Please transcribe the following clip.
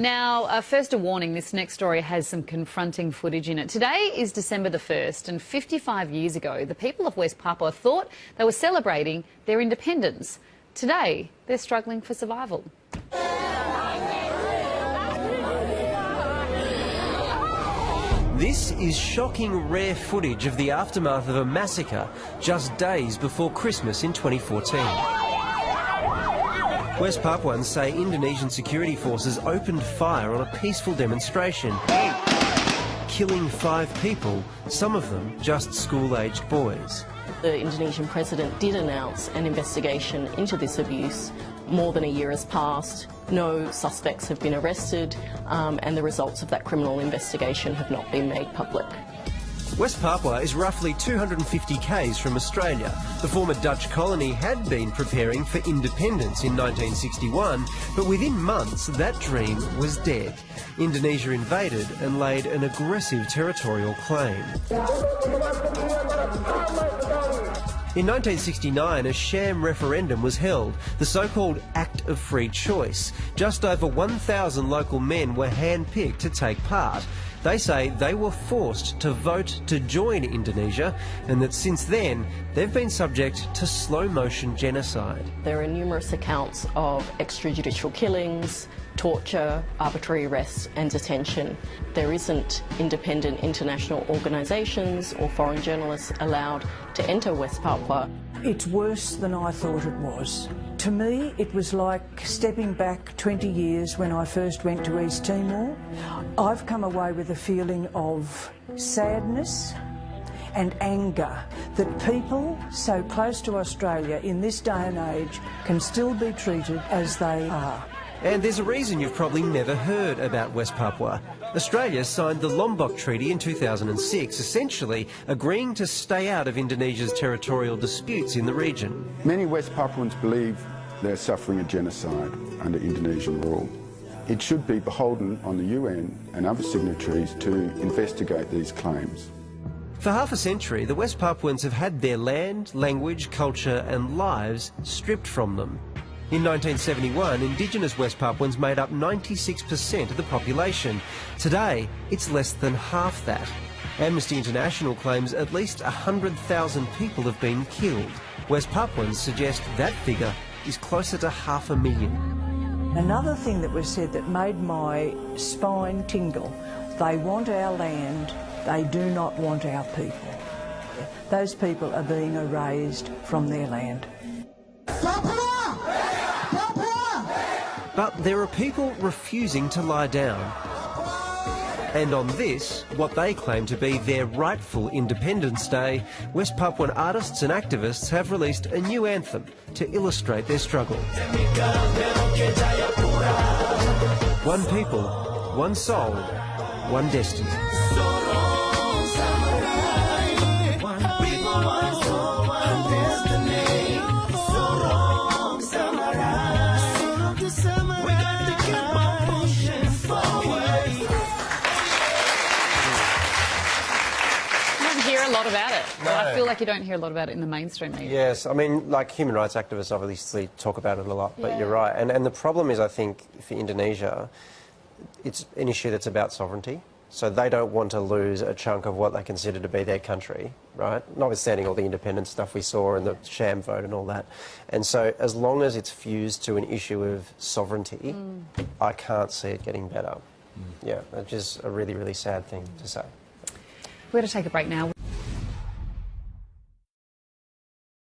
Now, first a warning, this next story has some confronting footage in it. Today is December the 1st, and 55 years ago, the people of West Papua thought they were celebrating their independence. Today, they're struggling for survival. This is shocking, rare footage of the aftermath of a massacre just days before Christmas in 2014. West Papuans say Indonesian security forces opened fire on a peaceful demonstration, killing 5 people, some of them just school-aged boys. The Indonesian president did announce an investigation into this abuse. More than a year has passed, no suspects have been arrested, and the results of that criminal investigation have not been made public. West Papua is roughly 250 k's from Australia. The former Dutch colony had been preparing for independence in 1961, but within months that dream was dead. Indonesia invaded and laid an aggressive territorial claim. In 1969, a sham referendum was held, the so-called Act of Free Choice. Just over 1,000 local men were hand-picked to take part. They say they were forced to vote to join Indonesia, and that since then they've been subject to slow-motion genocide. There are numerous accounts of extrajudicial killings, torture, arbitrary arrests and detention. There isn't independent international organisations or foreign journalists allowed to enter West Papua. It's worse than I thought it was. To me, it was like stepping back 20 years when I first went to East Timor. I've come away with a feeling of sadness and anger that people so close to Australia in this day and age can still be treated as they are. And there's a reason you've probably never heard about West Papua. Australia signed the Lombok Treaty in 2006, essentially agreeing to stay out of Indonesia's territorial disputes in the region. Many West Papuans believe they're suffering a genocide under Indonesian rule. It should be beholden on the UN and other signatories to investigate these claims. For half a century, the West Papuans have had their land, language, culture and lives stripped from them. In 1971, Indigenous West Papuans made up 96% of the population. Today, it's less than half that. Amnesty International claims at least 100,000 people have been killed. West Papuans suggest that figure is closer to 500,000. Another thing that was said that made my spine tingle, they want our land, they do not want our people. Those people are being erased from their land. But there are people refusing to lie down. And on this, what they claim to be their rightful Independence Day, West Papuan artists and activists have released a new anthem to illustrate their struggle. One people, one soul, one destiny. Hear a lot about it. No. I feel like you don't hear a lot about it in the mainstream media. Yes, I mean, like human rights activists obviously talk about it a lot, but Yeah. you're right. And the problem is, I think, for Indonesia, it's an issue that's about sovereignty. So they don't want to lose a chunk of what they consider to be their country, right? Notwithstanding all the independence stuff we saw and the sham vote and all that. And so as long as it's fused to an issue of sovereignty, I can't see it getting better. Yeah, which is a really, really sad thing to say. We're going to take a break now.